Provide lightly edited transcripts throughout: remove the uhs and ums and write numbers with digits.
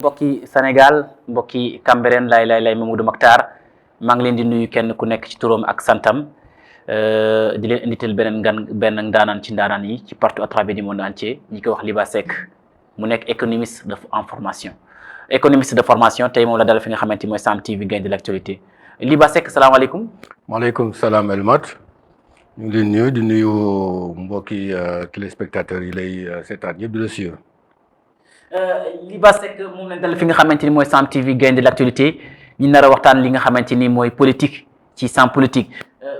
mbokki Sénégal mbokki Cambérène lay Mamadou Mactar maa ngi leen di nuyu kenn ku nekk ci turam ak santam di leen inditel benn ndaanaan ci ndaanaan yi ci partout à travers du monde entier ñi ko wax Liba Seck mu nekk économiste de formation tey moom la dal fi nga xamante ni mooy Sam TV Gaïndé de l'actualité Liba Seck salaamaaleykum. maaleykum salaam El Mat ñu ngi leen nuyu di nuyu mbokki téléspectateurs yi lay seetaan yëpp di la suivre. Liba Seck moom lañ dal fi nga xamante ni mooy Sam TV Gaïndé de l'actualité ñu nar a waxtaan li nga xamante ni mooy politique ci Sam politique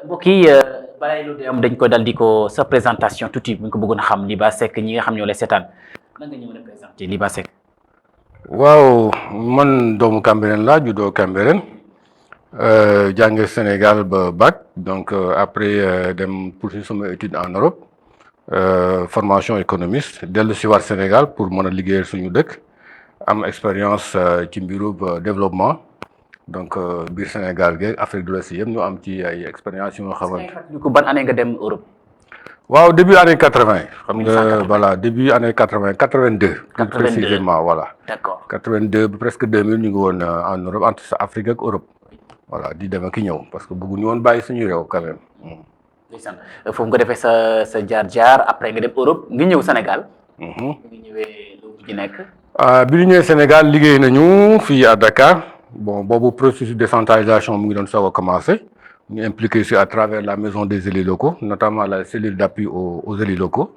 mbokk yi balay loolu am dañ ko dal di ko sa présentation tuuti bu ñu ko bëggoon a xam Liba Seck ñi nga xam ñoo lay seetaan nan nga ñu mën a présenter Liba Seck. waaw man doomu Cambérène laa juddoo Cambérène jànge Sénégal ba bac donc après dem poursuivre sama étude en Europe. Formation économiste dellu si waat Sénégal pour mën a liggéeyal suñu dëkk am expérience ci mbiru développement donc biir Sénégal gi Afrique de l'Ouest yëpp ñu am ci ay expérience yu nga xamante. ban année nga dem Europe. waaw début année 80 xam nga voilà début année 80 82. plus précisément voilà. d'accord 82 ba presque 2000 ñu ngi woon en Europe entre Afrique ak Europe voilà di dem ak ñëw parce que bëgguñu woon bàyyi suñu réew quand même. foofu nga defee sa jaar après nga dem Europe nga ñëw Sénégal. nga ñëwee lu ci nekk. bi ñu ñëwee Sénégal liggéey nañu fii à Dakar bon boobu processus de décentralisation mu ngi doon soog a commencé ñu impliqué aussi à travers la maison des élus locaux notamment la cellule d'appui aux élus locaux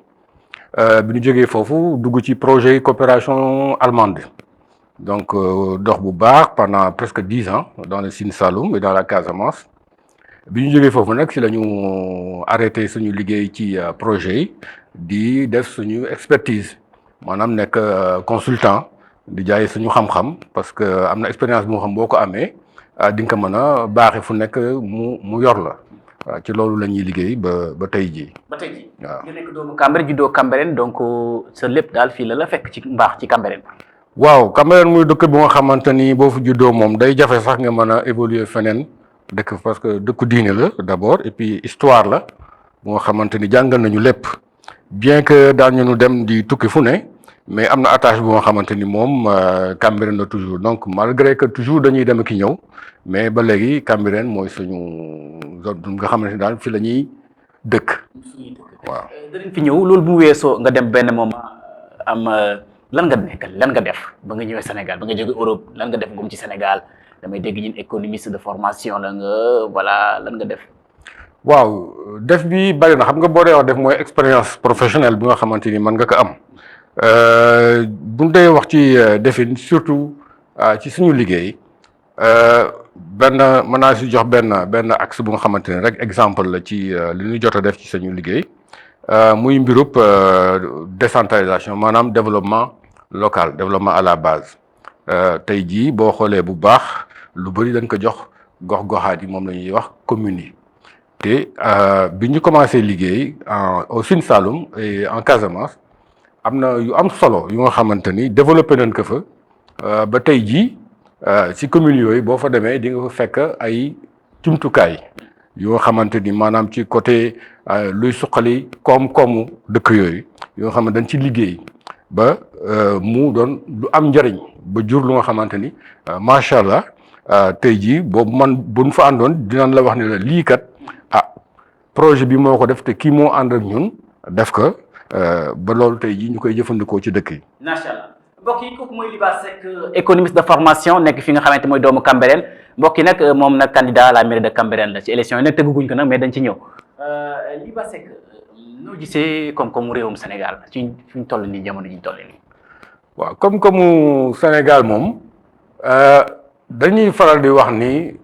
bi ñu jógee foofu dugg ci projet coopération allemande donc dox bu baax pendant presque 10 ans dans le Sine Saloum et dans la Casamance. bi ñu jógee foofu nag si la ñu arrêté suñu liggéey ci projet yi di def suñu expertise maanaam nekk consultant di jaay suñu xam-xam parce que am na expérience bu nga xam boo ko amee di nga ko mën a baaxee fu nekk mu yor la waaw ci loolu la ñuy liggéey ba tey jii. ba tey jii waaw nga nekk doomu Cambérène juddoo Cambérène donc sa lépp daal fii la fekk ci mbaax ci Cambérène. waaw Cambérène muy dëkk bu nga xamante ni boo fi juddoo moom day jafe sax nga mën a évoluer feneen. dëkk parce que dëkku diine la d'abord et puis histoire la bu nga xamante ni jàngal nañu lépp bien que daan ñu dem di tukki fu ne mais am na attache bu nga xamante ni moom Cambérène la toujours donc malgré que toujours dañuy dem ki ñëw mais ba léegi Cambérène mooy suñu zone nga xamante ni daal fi la ñuy dëkk. waaw danañ fi ñëw loolu bu weesoo nga dem benn moment am lan nga nekkal lan nga def ba nga ñëwee Sénégal ba nga jóge Europe lan nga def ngum ci Sénégal. damay dégg ñun économiste de formation la nga voilà lan nga def. waaw def bi bari na xam nga boo dee wax def mooy expérience professionnelle bi nga xamante ni mën nga ko am bu ñu dee wax ci defin surtout ci suñu liggéey mën naa si jox benn axe bu nga xamante ni rek exemple la ci li ñu jot a def ci suñu liggéey muy mbirub décentralisation maanaam développement local développement à la base tey jii boo xoolee bu baax. lu bëri dañ ko jox gox-goxaat yi moom la ñuy wax communes yi te bi ñu commencé liggéey au Sine Saloum et en Casamance am na yu am solo yu nga xamante ni développé nañ ko fa ba tey jii ci communes yooyu boo fa demee di nga fa fekk ay jumtukaay yoo xamante ni maanaam ci côté luy suqali koom-koomu dëkk yooyu yoo xam ne dañ ci liggéey ba mu doon lu am njëriñ ba jur lu nga xamante ni macha allah. tey jii boobu man buñ fa àndoon dinañ la wax ne la lii kat projet bi moo ko def te kii moo ànd ak ñun def ko ba loolu tey jii ñu koy jëfandikoo ci dëkk yi. macha allah mbokk yi kooku mooy Liba Seck économiste de formation nekk fi nga xamante mooy doomu Cambérène mbokk yi nag moom nag candidat à la mairie de Cambérène la ci élection yi nag tëgguñ ko nag mais dañ ci ñëw Liba Seck noo gisee koom-koomu réewum Sénégal ci fi ñu toll nii jamono ji ñu toll nii. waaw koom-koomu Sénégal moom. dañuy faral di wax ni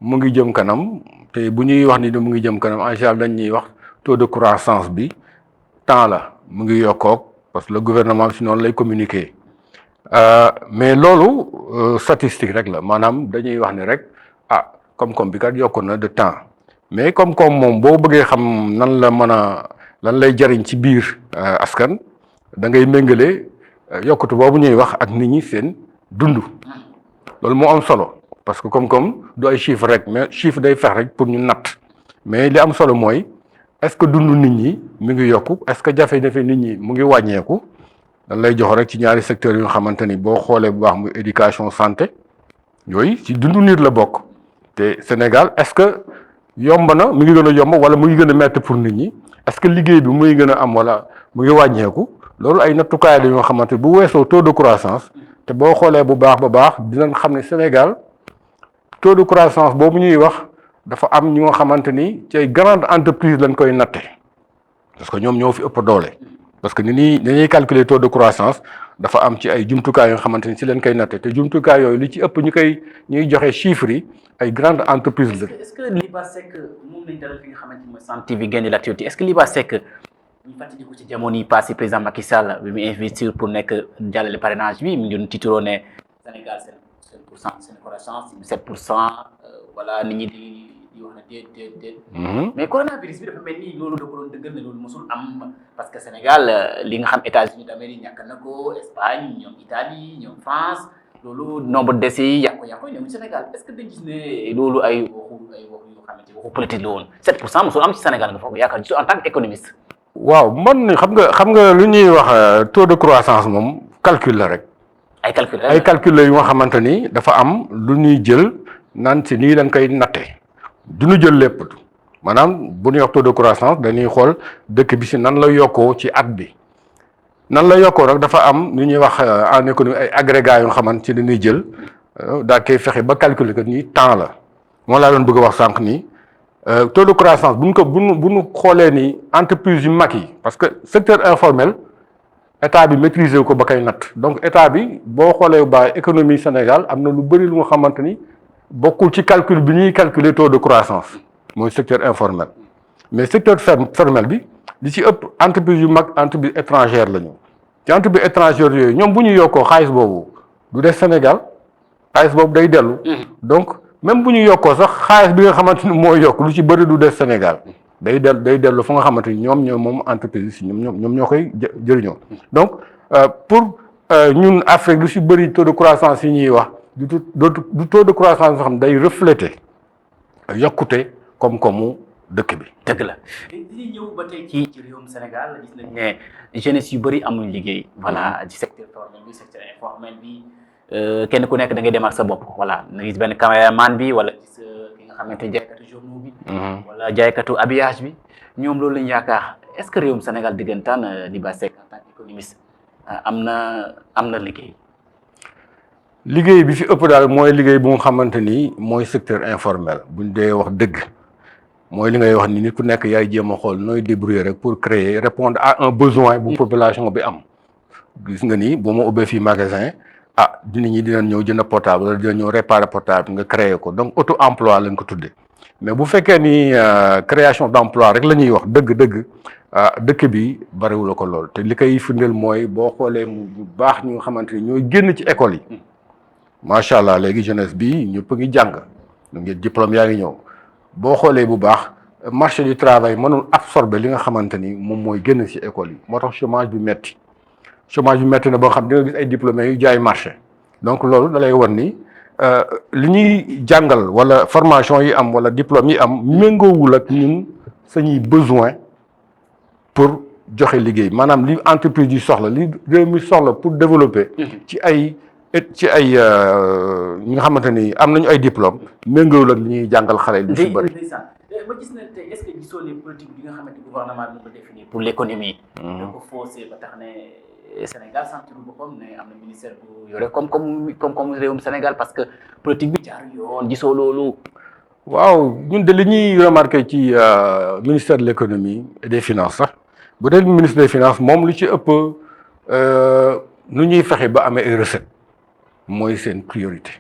mu ngi jëm kanam te bu ñuy wax ni mu ngi jëm kanam en général dañuy wax taux de croissance bi temps la mu ngi yokkook parce que le gouvernement bi si noonu lay communiquer mais loolu statistique rek la maanaam dañuy wax ni rek koom-koom bi kat yokku na de temps mais koom-koom moom boo bëggee xam nan la mën a lan lay jariñ ci biir askan da ngay méngale yokkute boobu ñuy wax ak nit ñi seen dund. loolu moo am solo parce que comme du ay chiffres rek mais chiffre day fex rek pour ñu natt mais li am solo mooy est-ce que dundu nit ñi mi ngi yokku est-ce que jafe-jafe nit ñi mu ngi wàññeeku dañ lay jox rek ci ñaari secteurs yu nga xamante ni boo xoolee bu baax muy éducation santé yooyu ci dundu nit la bokk te Sénégal est-ce que yomb na mi ngi gën a yomb wala mu ngi gën a métti pour nit ñi est-ce que liggéey bi muy gën a am wala mu ngi wàññeeku loolu ay nattukaay la yoo xamante bu weesoo taux de croissance te boo xoolee bu baax ba baax dinañ xam ne Sénégal taux de croissance boobu ñuy wax dafa am ñu nga xamante ni ci ay grande entreprise lañ koy natte parce que ñoom ñoo fi ëpp doole parce que ni ñuy calculer taux de croissance dafa am ci ay jumtukaay yoo xamante ni ci leen koy natte te jumtukaay yooyu li ci ëpp ñuy joxe chiffres yi ay grande entreprise la. est-ce que Liba Seck moom lañ dalal fi nga xamante ni mooy Sen TV génne l'actualité est-ce que Liba Seck ñu fàttaliku ci jamono yi passé président Macky Sall bi mu investir pour nekk jàllale parrainage bi mu ngi doon tiitaroo ne Sénégal seen croissance 7% voilà nit ñi di wax ne déet. mais coronavirus bi dafa mel ni loolu da ko doon dëggal ne loolu mosul am parce que Sénégal li nga xam États-Unis d'Amérique ñàkk na ko Espagne ñoom Italie ñoom France loolu nombre de décès yi yàqu-yàqu ñoom Sénégal est-ce que dañ gis ne loolu ay waxu yoo xamante waxu politique la woon 7% mosul am ci Sénégal nga foog yaakaar en tant qu'économiste. waaw man xam nga lu ñuy wax taux de croissance moom calcul la rek. ay calcul la yu nga xamante ni dafa am lu ñuy jël naan si nii lañ koy natte du ñu jël lépp maanaam bu ñuy wax taux de croissance dañuy xool dëkk bi si nan la yokkoo ci at bi nan la yokkoo rek dafa am lu ñuy wax en économie ay agrégats yu nga xamante ci dañuy jël daa koy fexe ba calculer que ni temps la moo laa doon bëgg a wax sànq nii taux de croissance bu ñu xoolee ni entreprise yu mag yi parce que secteur informel état bi maîtriser ko ba kay natt donc état bi boo xoolee ba économie Sénégal am na lu bëri lu nga xamante ni bokkul ci calcul bi ñuy calculer taux de croissance mooy secteur informel mais secteur formel bi li ci ëpp entreprise yu mag entreprise étrangère la ñu ci entreprise étrangère yooyu ñoom bu ñu yokkoo xaalis boobu du des Sénégal xaalis boobu day dellu donc même bu ñu yokkoo sax xaalis bi nga xamante ni moo yokk lu ci bëri du des Sénégal day dellu fa nga xamante ni ñoom moom entreprise si ñoom ñoo koy jëriñoo donc pour ñun Afrique lu ci bëri taux de croissance yi ñuy wax du taux de croissance yoo xam day refléter yokkute koom-koomu dëkk bi. dëgg la di ñëw ba tey ci réewum Sénégal gis nañ ne jeunesse yu bëri amuñ liggéey. voilà ci secteur formel bi secteur informel bi kenn ku nekk da ngay demal sa bopp voilà nga gis benn caméraman bi wala gis ki nga xamante ne jaaykatu journaux bi. wala jaaykatu habillage bi ñoom loolu lañ yaakaar est-ce que réewum Sénégal diggantaan Liba Seck en tant qu'économiste am na liggéey. liggéey bi fi ëpp daal mooy liggéey bu nga xamante ni mooy secteur informel buñ dee wax dëgg mooy li ngay wax ni nit ku nekk yaay jéem a xool nooy débrouiller rek pour créer répondre à un besoin bu population bi am gis nga ni boo ma ubbee fii magasin nit ñi dinañ ñëw jënd portable wala dinañ ñëw réparer portable nga créer ko donc auto emploi lañ ko tuddee mais bu fekkee ni création d'emploi rek la ñuy wax dëgg dëkk bi bariwul ko lool te li koy firndeel mooy boo xoolee bu baax ñu nga xamante ni ñooy génn ci école yi macha allah léegi jeunesse bi ñëpp ngi jàng ñu ngi diplôme yaa ngi ñëw boo xoolee bu baax marché du travail mënul absorber li nga xamante ni moom mooy génn ci école yi moo tax chômage bi metti na boo xam di nga gis ay diplômés yu jaay marché donc loolu da lay wan ni li ñuy jàngal wala formation yi am wala diplôme yi am méngoowul ak ñun sañuy besoin pour joxe liggéey maanaam li entreprise yi soxla li réew mi soxla pour développer ci ay ñi nga xamante ni am nañu ay diplôme méngoowul ak li ñuy jàngal xale lu ci bëri. ma gis na tey est-ce que gisoo les politiques bi nga xamante ni gouvernement bi ko définir pour l'économie. da ko faussé ba tax ne Sénégal sentir boppam ne am na ministère bu yore comme réewum Sénégal parce que politique bi jaar yoon gisoo loolu. waaw ñun de li ñuy remarqué ci ministère de l'économie et des finances sax bu dee ministre des finances moom lu ci ëpp nu ñuy fexe ba amee ay recettes mooy seen priorité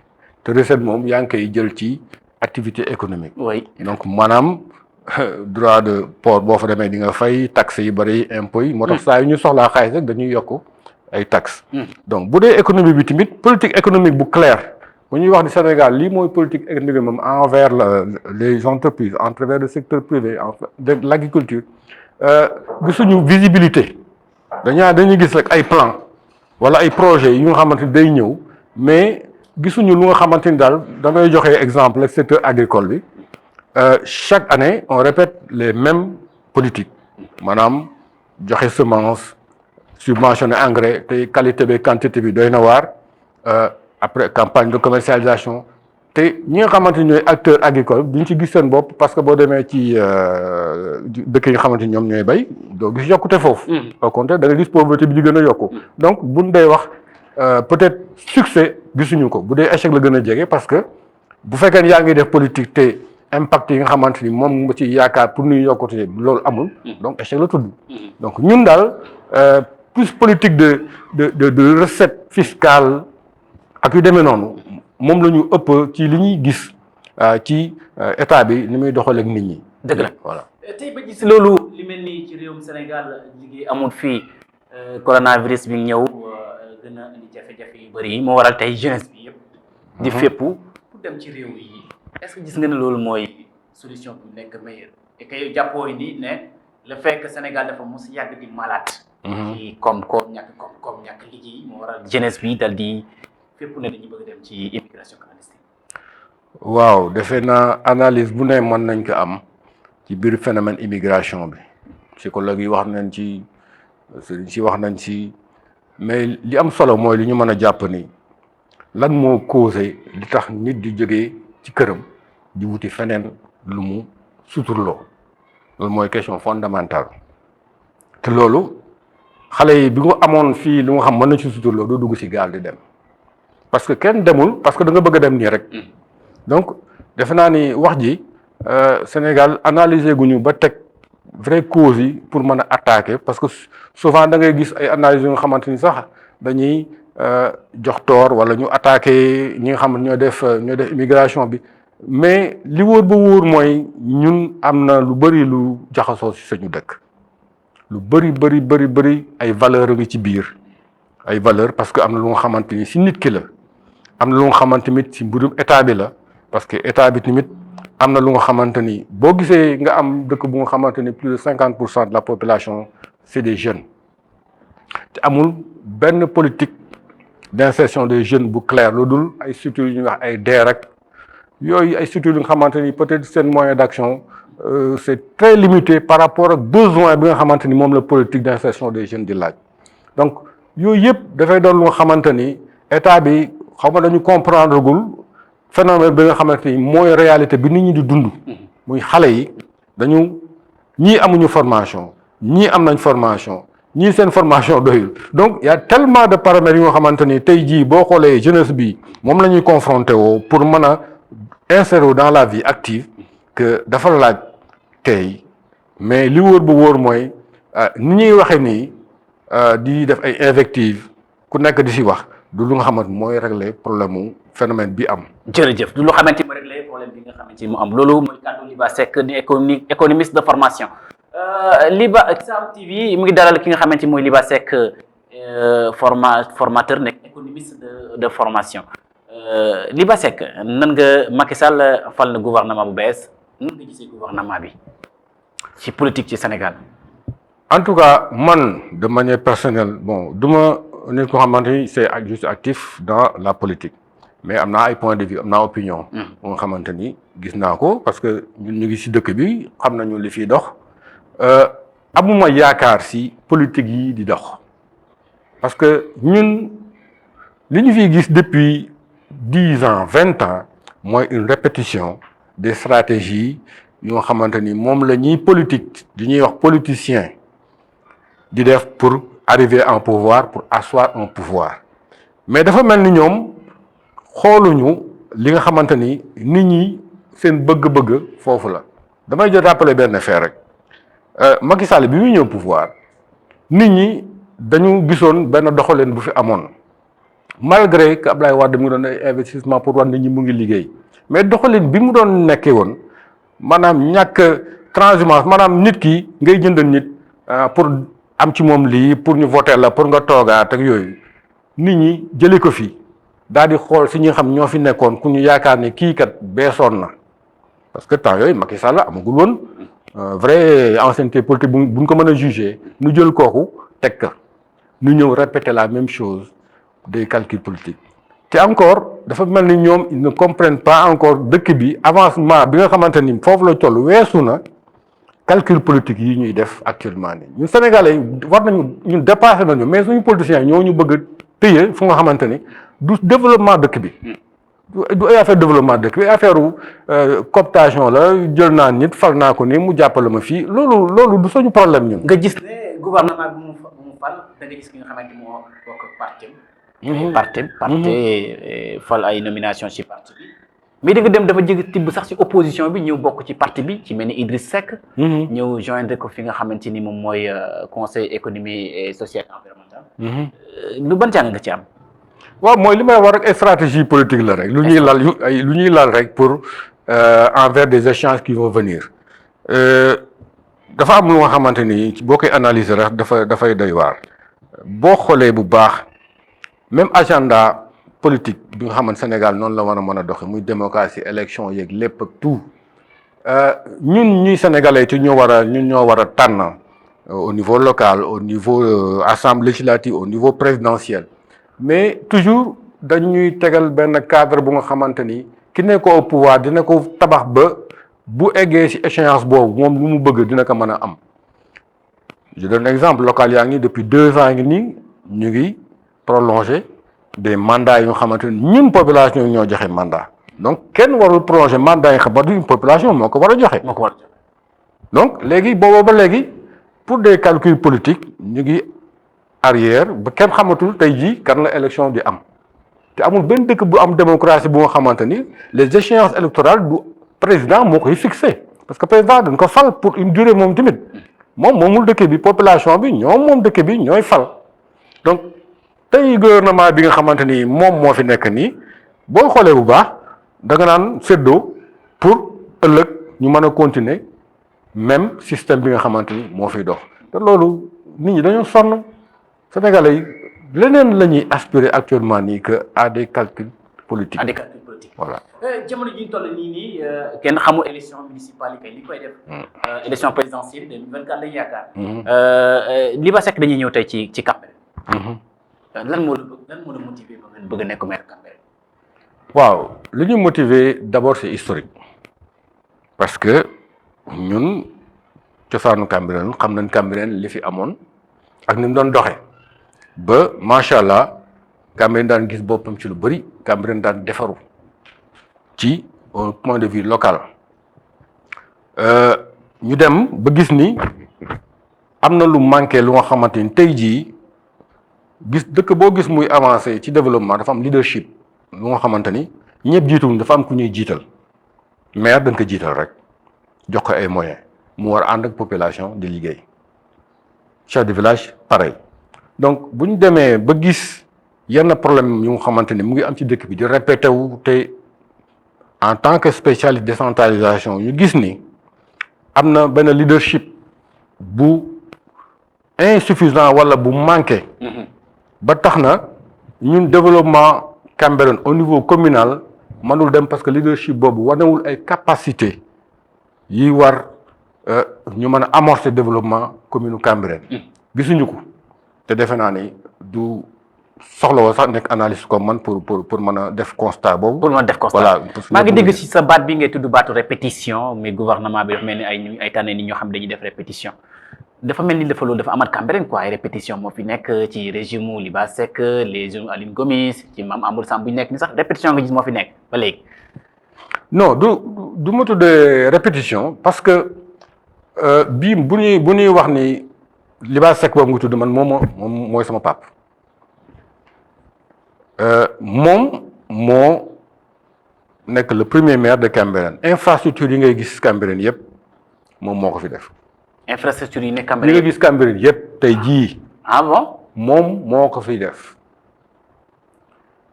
te recette moom yaa ngi koy jël ci activité économique. oui donc maanaam droit de port boo fa demee di nga fay taxes yi bëri impôts yi. moo tax saa yu ñu soxlaa xaalis rek dañuy yokk ay taxes. donc bu dee économie bi tamit politique économique bu claire bu ñuy wax di Sénégal lii mooy politique économique moom envers les entreprises en travers le secteur privé de l'agriculture gisuñu visibilité dañuy gis rek ay plan wala ay projets yu nga xamante day ñëw mais gisuñu lu nga xamante ni daal damay joxe exemple secteur agricole bi chaque année on répète les mêmes politiques maanaam joxe semence subventionné engrais te qualité bi quantité bi doy na waar après campagne de commercialisation te ñi nga xamante ni ñooy acteurs agricoles duñ ci gis seen bopp parce que boo demee ci dëkk yi nga xamante ni ñoom ñooy bay doo gis yokkute foofu. au contraire da nga gis pauvreté bi di gën a yokku. donc buñ dee wax peut-être succès gisuñu ko bu dee échec la gën a jege parce que bu fekkee ne yaa ngi def politique te impact yi nga xamante ni moom nga ci yaakaar pour ñuy yokkute loolu amul. donc échec la tudd. donc ñun daal plus politique de recette fiscale ak yu demee noonu. moom la ñu ëpp ci li ñuy gis ci état bi ni muy doxaleeg nit ñi. dëgg la voilà. tey ba gis loolu li mel ni ci réewum Sénégal liggéey amul fii coronavirus bi ñëw gën a indi jafe-jafe yu bëri yi moo waral tey jeunesse bi yëpp. di fépp pour dem ci réew yi est-ce que gis nga ne loolu mooy solution bu nekk meilleure et que yow jàppoo ni ne le fait que Sénégal dafa mos yàgg di malade. ci koom-koom ñàkk liggéey moo waral jeunesse bi dal di. fépp ne dañu bëgg dem ci immigration clandestine. waaw defe naa analyse bu ne mën nañ ko am ci biir phénomène immigration bi psychologue yi wax nañ ci sëriñ si wax nañ ci mais li am solo mooy li ñu mën a jàpp ni lan moo causé li tax nit di jógee ci këram di wuti feneen lu mu suturloo loolu mooy question fondamentale te loolu xale yi bi nga amoon fii lu nga xam mën na ci suturloo doo dugg ci gaal di dem. parce que kenn demul parce que da nga bëgg a dem nii rek donc defe naa ni wax ji Sénégal analyser guñu ba teg vraie cause yi pour mën a attaquer parce que souvent da ngay gis ay analyses yu nga xamante ni sax dañuy jox tort wala ñu attaquer ñi nga xam ne ñoo def immigration bi mais li wóor ba wóor mooy ñun am na lu bëri lu jaxasoo ci suñu dëkk lu bëri ay valeurs ngi ci biir ay valeurs parce que am na lu nga xamante ni ci nit ki la. am na lu nga xamante tamit ci mbirum état bi la parce que état bi tamit am na lu nga xamante ni boo gisee nga am dëkk bu nga xamante ni plus de 50% de la population c'est des jeunes te amul benn politique d'insertion des jeunes bu clair lu dul ay structures yu ñuy wax ay DER rek yooyu ay structures yu nga xamante ni peut-être seen moyen d'action c'est très limité par rapport ak besoin bi nga xamante ni moom la politique d'insertion des jeunes di laaj donc yooyu yëpp dafay doon lu nga xamante ni état bi xaw ma dañu comprendre gul phénomène bi nga xamante ni mooy réalité bi nit ñi di dund muy xale yi dañu ñii amuñu formation ñii am nañ formation ñii seen formation doyul donc il y a tellement de paramètres yu nga xamante ni tey jii boo xoolee jeunesse bi moom la ñuy confronté woo pour mën a insérer dans la vie active que dafa laaj tey mais li wóor bu wóor mooy ni ñuy waxee nii di def ay invectives ku nekk di si wax du lu nga xamante mooy régler problème mu phénomène bi am. jërëjëf du lu xamante mooy régler problème bi nga xamante ni mu am loolu mooy kàddu Liba Seck di économiste de formation Liba Sam TV mu ngi dalal ki nga xamante ni mooy Liba Seck formateur nekk économiste de formation Liba Seck nan nga Macky Sall fal na gouvernement bu bees nan nga gisee gouvernement bi ci politique ci Sénégal. en tout cas man de manière personnelle bon duma nit ko xamante ni c'est juste actif dans la politique mais am naa ay point de vue am naa opinion bu nga xamante ni gis naa ko parce que ñun ñu ngi ci dëkk bi xam nañu li fiy dox amuma yaakaar ci politique yi di dox parce que ñun li ñu fiy gis depuis 10 ans 20 ans mooy une répétition des stratégies yu nga xamante ni moom la ñuy politique di ñuy wax politicien di def pour arriver en pouvoir pour asseoir un pouvoir mais dafa mel ni ñoom xooluñu li nga xamante ni nit ñi seen bëgg-bëgg foofu la damay jot rappeler benn fait rek Macky Sall bi muy ñëw pouvoir nit ñi dañu gisoon benn doxalin bu fi amoon malgré que Ablaye Wade mu ngi doon ay investissement pour war nit ñi mu ngi liggéey mais doxalin bi mu doon nekkee woon maanaam ñàkk transhumance maanaam nit ki ngay jëndal nit pour am ci moom lii pour ñu voter la pour nga toogaat ak yooyu nit ñi jëlee ko fi daal di xool si ñi nga xam ñoo fi nekkoon ku ñu yaakaar ne kii kat beesoon na parce que temps yooyu Macky Sall amagul woon vrai ancienneté politique buñ ko mën a juger nu jël kooku teg ka nu ñëw répéter la même chose des calculs politiques te encore dafa mel ni ñoom ils ne comprennent pas encore dëkk bi avancement bi nga xamante ni foofu la toll weesu na calcul politique yi ñuy def actuellement nii ñun Sénégalais yi war nañu ñun dépassé nañu mais suñu politiciens ñoo ñu bëgg a téye fu nga xamante ni du développement dëkk bi du ay affaire développement dëkk bi affaire cooptation la jël naa nit fal naa ko ni mu jàppale ma fii loolu du suñu problème ñun. nga gis ne gouvernement bi mu fal da nga gis ki nga xamante moo bokk parti fal ay nomination ci parti bi mais di nga dem dafa jëg tibb sax ci opposition bi ñëw bokk ci parti bi ci mel ni Idriss Seck. ñëw joindre ko fi nga xamante ni moom mooy conseil économique et social et environnemental. lu ban jàng nga ci am. waaw mooy li may wax rek stratégie politique la rek lu ñuy lal rek pour envers des échéances qui vont venir dafa am lu nga xamante ni boo koy analyser rek dafay doy waar boo xoolee bu baax même agenda politique bi nga xamante Sénégal noonu la war a mën a doxe muy démocratie élection yeeg lépp ak tout ñun ñuy sénégalais ci ñoo war a tànn au niveau local au niveau assemblée législative au niveau présidentiel mais toujours dañuy tegal benn cadre bu nga xamante ni ki ne ko au pouvoir dina ko tabax ba bu eggee ci échéance boobu moom lu mu bëgg dina ko mën a am je donne exemple local yaa ngi depuis 2 ans ngi nii ñu ngi prolonger des mandats yu nga xamante ni ñun population ñoo joxe mandat donc kenn warul prolonger mandat yi nga xamante ni population moo ko war a joxe. donc léegi boobu ba léegi pour des calculs politiques ñu ngi arrière ba kenn xamatul tey jii kan la élection di am te amul benn dëkk bu am démocratie bu nga xamante ni les échéances électorales du président moo koy fixé parce que président dañ ko fal pour une durée moom tamit moom moomul dëkk bi population bi ñoom moom dëkk bi ñooy fal donc tey gouvernement bi nga xamante ni moom moo fi nekk nii boo xoolee bu baax da nga naan séddoo pour ëllëg ñu mën a continuer même système bi nga xamante ni moo fiy dox te loolu nit ñi dañoo sonn Sénégalais yi leneen la ñuy aspirer actuellement nii que à des calculs politiques. à des calculs politiques voilà. jamono ji ñu toll nii kenn xamul élection municipale yi kay li koy def. élection présidentielle 2024 lañu yaakaar. Liba Seck dañuy ñëw tey ci Cambérène. lan moo la motiver ba ngeen bëgg a nekk maire Cambérène. waaw li ñu motiver d'abord c'est historique parce que ñun cosaanu Cambérène xam nañ Cambérène li fi amoon ak ni mu doon doxee ba macha allah Cambérène daan gis boppam ci lu bëri Cambérène daan defaru ci au point de vue local ñu dem ba gis ni am na lu manqué lu nga xamante ni tey jii gis dëkk boo gis muy avancé ci développement dafa am leadership lu nga xamante ni ñëpp jiituwuñ dafa am ku ñuy jiital maire dañ ko jiital rek jox ko ay moyens mu war a ànd ak population di liggéey chef de village pareil donc bu ñu demee ba gis yenn problème yu nga xamante ni mu ngi am ci dëkk bi di répété wu te en tant que spécialiste décentralisation ñu gis ni am na benn leadership bu insuffisant wala bu manqué ba tax na ñun développement Cambérène au niveau communal mënul dem parce que leadership boobu wanewul ay capacité yi war ñu mën a amorcer développement commune Cambérène gisuñu ko te defe naa ni du soxla woo sax nekk analyse comme man pour mën a def constat boobu. pour mën a def constat voilà maa ngi dégg ci sa baat bi ngay tudd baatu répétition mais gouvernement bi dafa mel ni ay tànn ni ñoo xam dañuy def répétition dafa mel ni dafa loolu dafa amat Cambérène quoi ay répétition moo fi nekk ci régime u Liba Seck régime Aline Gomis ci Mame Amadou Samb bu ñu nekk ni sax répétition nga gis moo fi nekk ba léegi. non du ma tuddee répétition parce que bii bu ñuy wax ni Liba Seck boobu nga tudd man moom mooy sama pap moom moo nekk le premier maire de Cambérène infrastructure yi ngay gis Cambérène yëpp moom moo ko fi def. infrastructure yi nekk yi Cambérène nga gis Cambérène yëpp tey jii. ah bon moom moo ko fiy def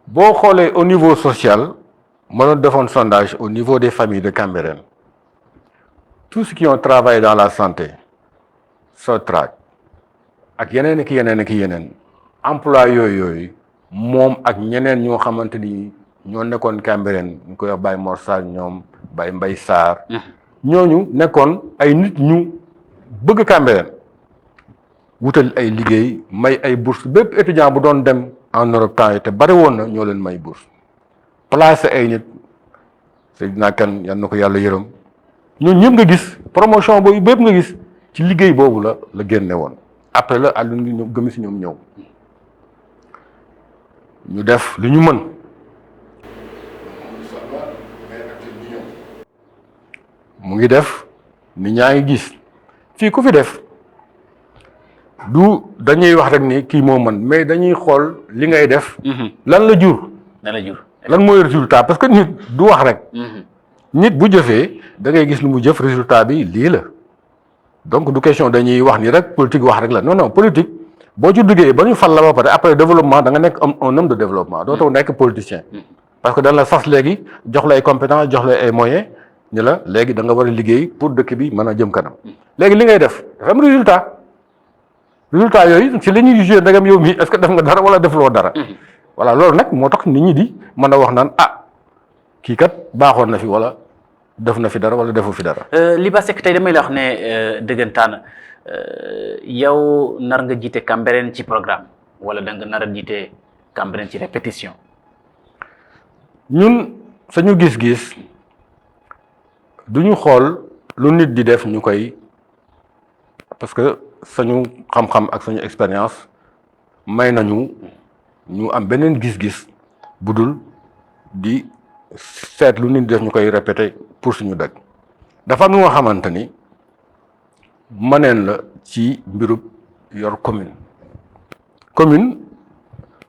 boo xoolee au niveau social ma doon defoon sondage au niveau des familles de Cambérène tous ceux qui ont travaillé dans la santé SOTRAC ak yeneen ak yeneen emploi yooyu moom ak ñeneen ñoo xamante ni ñoo nekkoon Cambérène ñu koy wax Baye Mor Sarr ñoom Baye Mbaye Sarr ñooñu nekkoon ay nit ñu bëgg Cambérène wutal ay liggéey may ay bourse bépp étudiant bu doon dem en Europe temps yi te bari woon na ñoo leen may bourse placé ay nit Seydina Kane yal na ko yàlla yërëm ñun ñëpp nga gis promotion boobu bépp nga gis ci liggéey boobu la génne woon après la àll ngi ñoom gëmi si ñoom ñëw ñu def li ñu mën mu ngi def ni ñaa ngi gis fii ku fi def du dañuy wax rek ni kii moo mën mais dañuy xool li ngay def lan la jur lan mooy résultat parce que nit du wax rek nit bu jëfee da ngay gis lu mu jëf résultat bi lii la donc du question dañuy wax ni rek politique wax rek la non politique boo ci duggee ba ñu fal la ba pare après développement da nga nekk un homme de développement dootoo nekk politicien parce que dañ la sas léegi jox la ay compétences jox la ay moyens ni la léegi da nga war a liggéey pour dëkk bi mën a jëm kanam léegi li ngay def dafa am résultat yooyu ci la ñuy jugé ndegam yow mii est-ce que def nga dara wala defloo dara voilà loolu nag moo tax nit ñi di mën a wax naan kii kat baaxoon na fi wala def na fi dara wala defu fi dara. Liba Seck tey damay la wax ne dëggantaan yow nar nga jiite Cambérène ci programme wala da nga nar a jiite Cambérène ci répétition. ñun sañu gis-gis du ñu xool lu nit di def ñu koy parce que sañu xam-xam ak sañu expérience may nañu ñu am beneen gis-gis bu dul di seet lu nit di def ñu koy répéter pour suñu dëkk dafa am lu nga xamante ni maneen la ci mbirub yor commune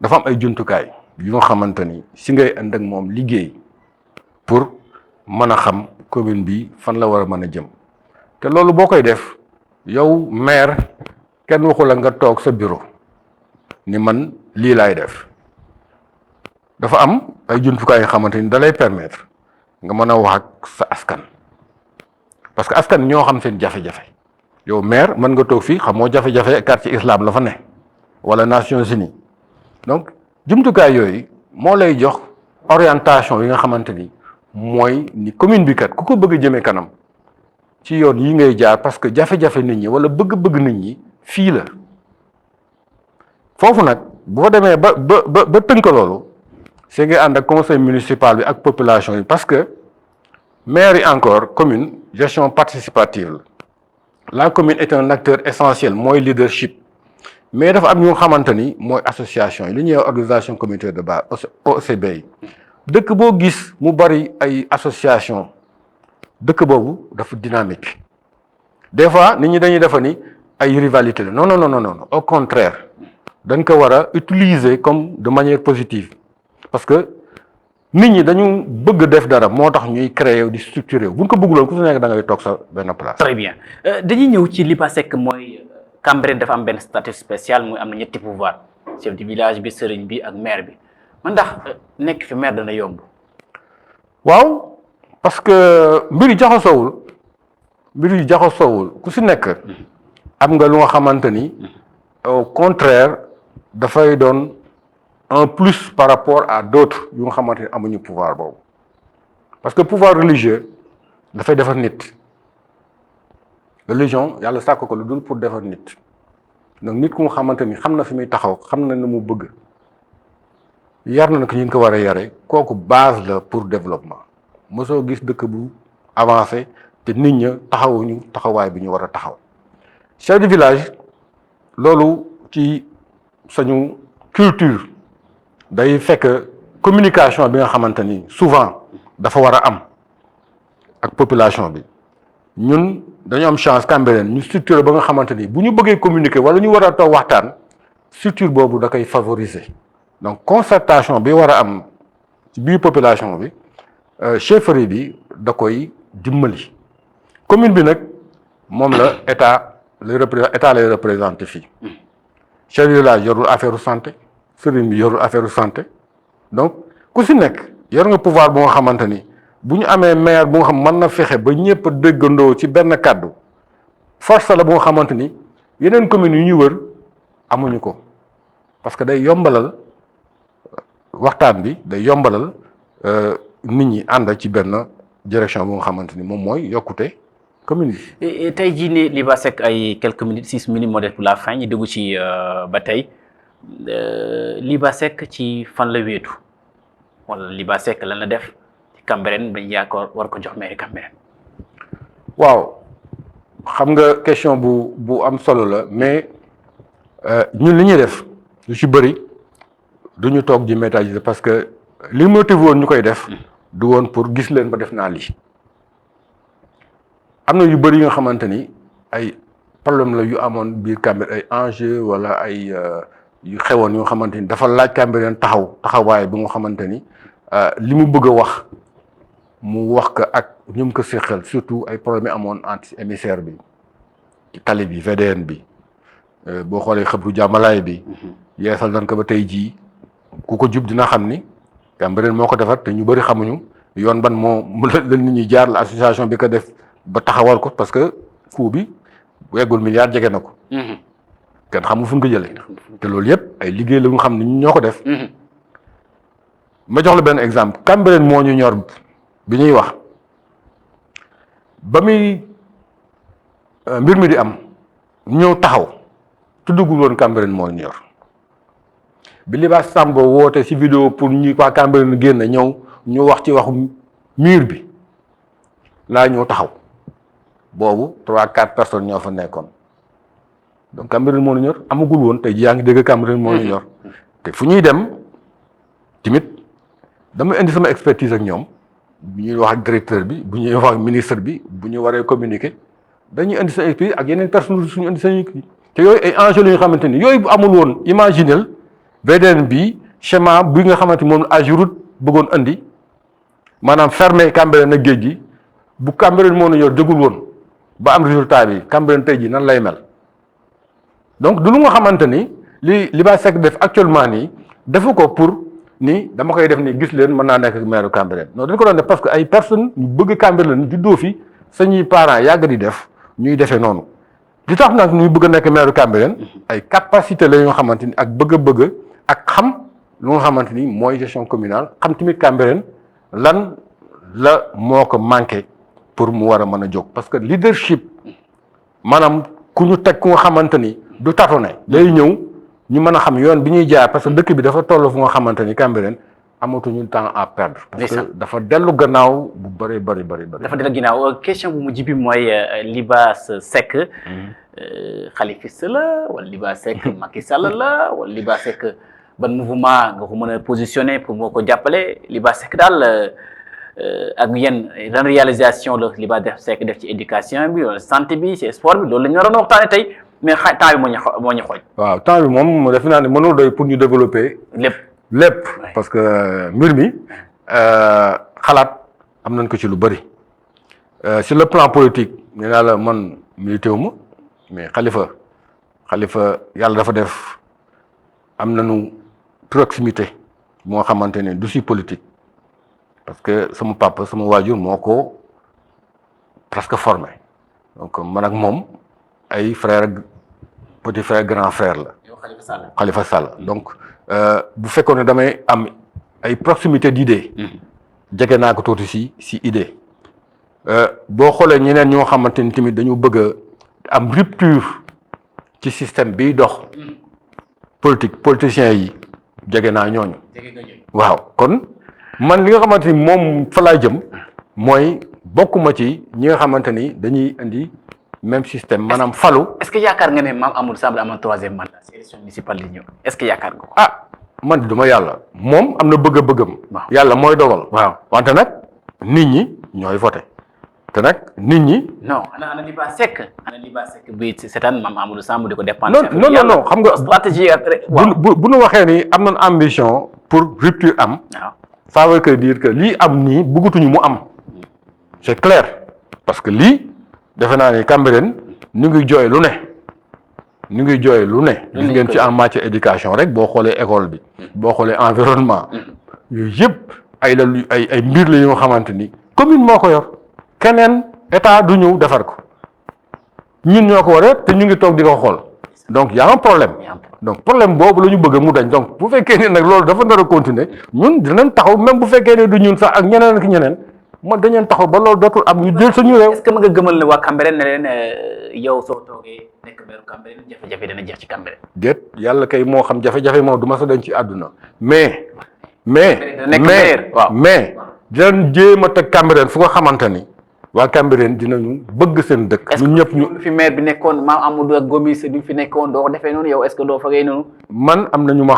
dafa am ay jumtukaay yu nga xamante ni si ngay ànd ak moom liggéey pour mën a xam commune bi fan la war a mën a jëm te loolu boo koy def yow maire kenn waxu la nga toog sa bureau ni man lii laay def dafa am ay jumtukaay yoo xamante ni da lay permettre nga mën a wax ak sa askan parce que askan ñoo xam seen jafe-jafe yow maire mën nga toog fii xamoo jafe-jafe quartier islam la fa ne wala Nations Unies donc jumtukaay yooyu moo lay jox orientation yi nga xamante ni mooy ni commune bi kat ku ko bëgg a jëmee kanam ci yoon yi ngay jaar parce que jafe-jafe nit ñi wala bëgg-bëgg nit ñi fii la foofu nag boo demee ba tënk loolu c'est nga ànd ak conseil municipal bi ak population yi parce que maire yi encore commune gestion participative la commune est un acteur essentiel mooy leadership mais dafa am ñu xamante ni mooy association yi li ñuy organisation communautaire de base OCB yi dëkk boo gis mu bari ay association dëkk boobu dafa dynamique des fois nit ñi dañuy defa ni ay rivalité la non au contraire dañ ko war a utiliser comme de manière positive parce que nit ñi dañu bëgg def dara moo tax ñuy créer di structurer bu ñu ko bëgguloon ku su nekk da ngay toog sa benn place. très bien dañuy ñëw ci Liba Seck mooy Cambérène dafa am benn statut spécial muy am na ñetti pouvoir chef du village bi sëriñ bi ak maire bi man ndax nekk fi maire dana yomb. waaw parce que mbir yi jaxasoowul ku si nekk am nga lu nga xamante ni au contraire dafay doon un plus par rapport à d'autres yu nga xamante ni amuñu pouvoir boobu parce que pouvoir religieux dafay defar nit religion yàlla sàkk ko lu dul pour defar nit donc nit ku nga xamante ni xam na fi muy taxaw xam na nu mu bëgg yar na ko ñu ko war a yare kooku base la pour développement mosoo gis dëkk bu avancé te nit ña taxawuñu taxawaay bi ñu war a taxaw chef de village loolu ci sañu culture day fekk communication bi nga xamante ni souvent dafa war a am ak population bi ñun dañu am chance Cambérène ñu structure ba nga xamante ni bu ñu bëggee communiquer wala ñu war a toog waxtaan structure boobu da koy favoriser donc concertation bi war a am ci biir population bi chefferie bi da koy dimbali commune bi nag moom la état lay représenté fii chef de village yorul affaire santé sëriñ bi yorul affaire santé donc ku si nekk yor nga pouvoir bu nga xamante ni bu ñu amee maire bu nga xam mën na fexe ba ñëpp a déggandoo ci benn kàddu force la bu nga xamante ni yeneen communes yu ñu wër amuñu ko parce que day yombalal waxtaan bi day yombalal nit ñi ànd ci benn direction bu nga xamante ni moom mooy yokkute commune bi. tey jii nii Liba Seck ay quelques minutes 6 minutes moo def pour la fin ñu dugg ci ba tey Liba Seck ci fan la wéetu wala Liba Seck lan la def ci Cambérène bañ yaakaar war ko jox mairie Cambérène. waaw xam nga question bu am solo la mais ñun li ñuy def lu ci bëri du ñu toog di médiatiser parce que li motive woon ñu koy def du woon pour gis leen ba def naa lii am na yu bëri yi nga xamante ni ay problème la yu amoon biir Cambérène ay enjeu wala ay yu xewoon yoo xamante ni dafa laaj Cambérène taxawaay bi nga xamante ni li mu bëgg a wax mu wax ko ak ñu mu ko séqal surtout ay problème yi amoon entre émissaire bi ci tali bi VDN bi boo xoolee xëbru jàmmalaay bi yeesal nañ ko ba tey jii ku ko jub dina xam ni Cambérène moo ko defar te ñu bëri xamuñu yoon ban moo la nit ñi jaar la association bi ko def ba taxawal ko parce que coût bi weggul milliard jege na ko kenn xamul fu ñu ko jëlee te loolu yëpp ay liggéey la nga xam ne ñoo ko def ma jox la benn exemple Cambérène moo ñu ñor bi ñuy wax ba muy mbir mi di am ñëw taxaw tuddugul woon Cambérène moo ñu ñor bi Liba Sambo woote ci vidéo pour ñi waa Cambérène génn ñëw ñu wax ci waxu mur bi laa ñëw taxaw boobu 3-4 personnes ñoo fa nekkoon donc Cambérène moo ñu ñor amagul woon tey yaa ngi dégg Cambérène moo ñu ñor te fu ñuy dem tamit dama indi sama expertise ak ñoom bu ñuy wax ak directeur bi bu ñuy wax ak ministre bi bu ñu waree communiquer dañuy indi sa expertise ak yeneen personnes suñu indi sañu te yooyu ay enjeux la ñu xamante ni yooyu bu amul woon imaginel VDN bi schéma bi nga xamante moom AGEROUTE bëggoon indi maanaam fermer Cambérène ak géej gi bu Cambérène moo ñu ñor jógul woon ba am résultat bi Cambérène tey jii nan lay mel donc du lu nga xamante ni li Liba Seck def actuellement nii defu ko pour ni dama koy def ni gis leen mën naa nekk maire Cambérène non dañ ko doon def parce que ay personnes ñu bëgg Cambérène juddoo fi sañuy parents yàgg di def ñuy defee noonu li tax nag ñuy bëgg a nekk maire Cambérène ay capacité la yoo xamante ni ak bëgg-bëgg ak xam lu nga xamante ni mooy gestion communale xam tamit Cambérène lan la moo ko manqué pour mu war a mën a jóg parce que leadership maanaam ku ñu teg ku nga xamante ni du tâtonner day ñëw ñu mën a xam yoon bi ñuy jaar parce que dëkk bi dafa toll fu nga xamante ni Cambérène amatuñu temps à perdre. parce que dafa dellu gannaaw bu bëri. dafa dellu gannaaw question bu mujj bi mooy Liba Seck. xalifiste la wala Liba Seck Macky Sall la wala Liba Seck ban mouvement nga ko mën a positionné pour moo ko jàppale Liba Seck daal ak yenn ren réalisation la Liba Seck def ci éducation bi wala santé bi ci sport bi loolu la ñu waroon a waxtaanee tey. mais temps bi moo ñu xooj. waaw temps bi moom defe naa ne mënul doy pour ñu développer. lépp parce que mbir mi xalaat am nañ ko ci lu bëri sur le plan politique nee naa la man milité wu ma mais xalifa yàlla dafa def am nañu proximité moo xamante ne du si politique parce que sama papa sama waajur moo ko presque formé donc man ak moom. ay frère petit frère grand frère la. Khalifa Sall donc bu fekkoon ne damay am ay proximité d'idée. jege naa ko tuuti si idée. boo xoolee ñeneen ñoo xamante ni tamit dañu bëgg a am rupture ci système biy dox. politiciens yi jege naa ñooñu. waaw kon man li nga xamante ni moom fa laa jëm mooy bokkuma ci ñi nga xamante ni dañuy indi. même système maanaam falu. est-ce que yaakaar nga ne maam Amadou Samb amoon 3e mandat ci élection municipale yi ñëw est-ce que yaakaar nga ko. man duma yàlla moom am na bëgg-bëggam. yàlla mooy dogal. waaw wante nag nit ñi ñooy voté te nag nit ñi. non ana Liba Seck bi seetaan maam Amadou Samb di ko dépendre. non xam nga stratégie ak rek. bu nu waxee ni am nañ ambition pour rupture am. waaw ça veut dire que lii am nii bëggatuñu mu am. c'est clair parce que lii. defe naa ne Cambérène ñu ngi jooy lu ne gis ngeen ci en matière éducation rek boo xoolee école bi boo xoolee environnement yooyu yëpp ay mbir la yoo xamante ni commune moo ko yor keneen état du ñëw defar ko ñun ñoo ko war a te ñu ngi toog di ko xool donc y a un problème donc problème boobu la ñu bëgg mu dañ donc bu fekkee ne nag loolu dafa nar a continuer ñun dinañ taxaw même bu fekkee ne du ñun sax ak ñeneen man dañu taxaw ba loolu dootul am ñu jël suñu réew. est-ce que mën nga gëmal ne waa Cambérène ne leen yow soo toogee nekk maire Cambérène jafe-jafe dana jeex ci Cambérène. déet yàlla kay moo xam jafe-jafe moom du ma sa dañ ci àdduna mais dinañ jéem a teg Cambérène fu nga xamante ni waa Cambérène dinañu bëgg seen dëkk. ñun ñëpp ñu fi maire bi nekkoon maam Amadou ak Gomis bi fi nekkoon doo ko defee noonu yow est-ce que doo fagee noonu. man am na ñu ma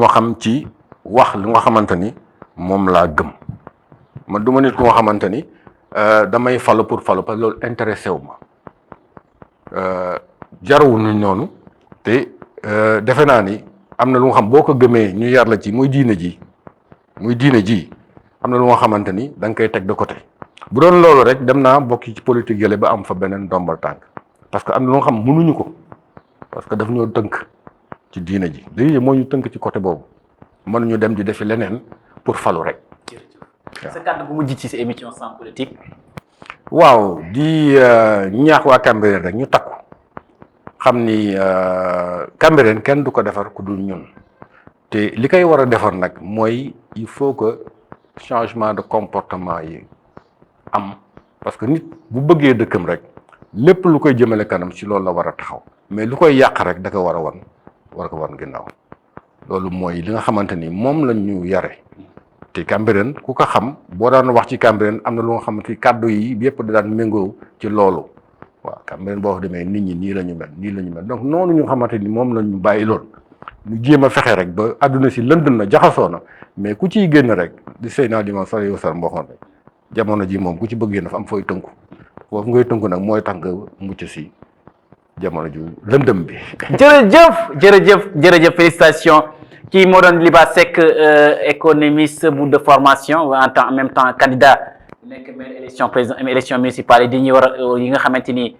xam ci wax li nga xamante ni moom laa gëm man du ma nit ku nga xamante ni damay falu pour falu parce que loolu intéressé wu ma jarawuñu noonu te defe naa ni am na lu nga xam boo ko gëmee ñu yar la ci muy diine ji am na lu nga xamante ni da nga koy teg de côté bu doon loolu rek dem naa bokki ci politique yële ba am fa beneen ndombal tànk parce que am na lu nga xam mënuñu ko parce que daf ñoo tënk ci diine ji moo ñu tënk ci côté boobu mënuñu dem di defi leneen pour falu rek. sa kàddu bu mujj ci sa émission sans politique. waaw di ñaax waa Cambérène rek ñu takku xam ni Cambérène kenn du ko defar ku dul ñun te li koy war a defar nag mooy il faut que changement de comportement yi am parce que nit bu bëggee dëkkam rek lépp lu koy jëmale kanam ci loolu la war a taxaw mais lu koy yàq rek da ko war ko wan ginnaaw loolu mooy li nga xamante ni moom lañ ñu yare te Cambérène ku ko xam boo daan wax ci Cambérène am na lu nga xamante ni kàddu yi yëpp da daan méngoo ci loolu waaw Cambérène boo demee nit ñi nii la ñu mel donc noonu ñu xamante ni moom la ñu bàyyi lool ñu jéem a fexe rek ba àdduna si lëndëm na jaxasoo na mais ku ciy génn rek di sëy naa di ma sori yow sar mboxoon rek jamono ji moom ku ci bëggee dafa am fooy tënku foofu ngay tënku nag mooy tax nga mucc si jamono ju lëndëm bi. jërëjëf félicitations kii moo doon Liba Seck économiste bu de formation en même temps candidat nekk maire élection municipale yi di ñu war a yi nga xamante ni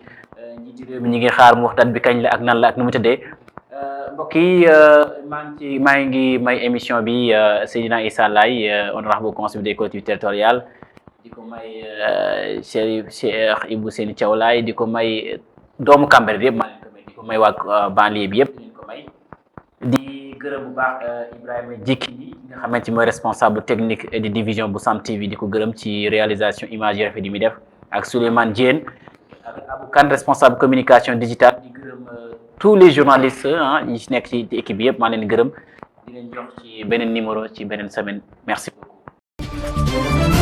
ñi ci réew mi ñi ngi xaar mu wax date bi kañ la ak nan la ak nu mu tëddee mbokk yi maa ngi may émission bi Seydina Issa Laye honorable conseiller des collectivités territoriales di ko may Cheikh Ibou Seni Thiaw Laye di ko may doomu Cambérène yëpp maa leen ko may di ko may waa banlieue bi yëpp leen ko may di gërëm bu baax Ibrahima Djiki nga xamante ni mooy responsable technique et de division bu Sam TV di ko gërëm ci réalisation image yi rafet yi muy def ak Souleymane Diène ak Abou Kane responsable communication digitale di gërëm tous les journalistes ñi ci nekk ci équipe bi yëpp maa leen gërëm di leen jox ci beneen numéro ci beneen semaine merci beaucoup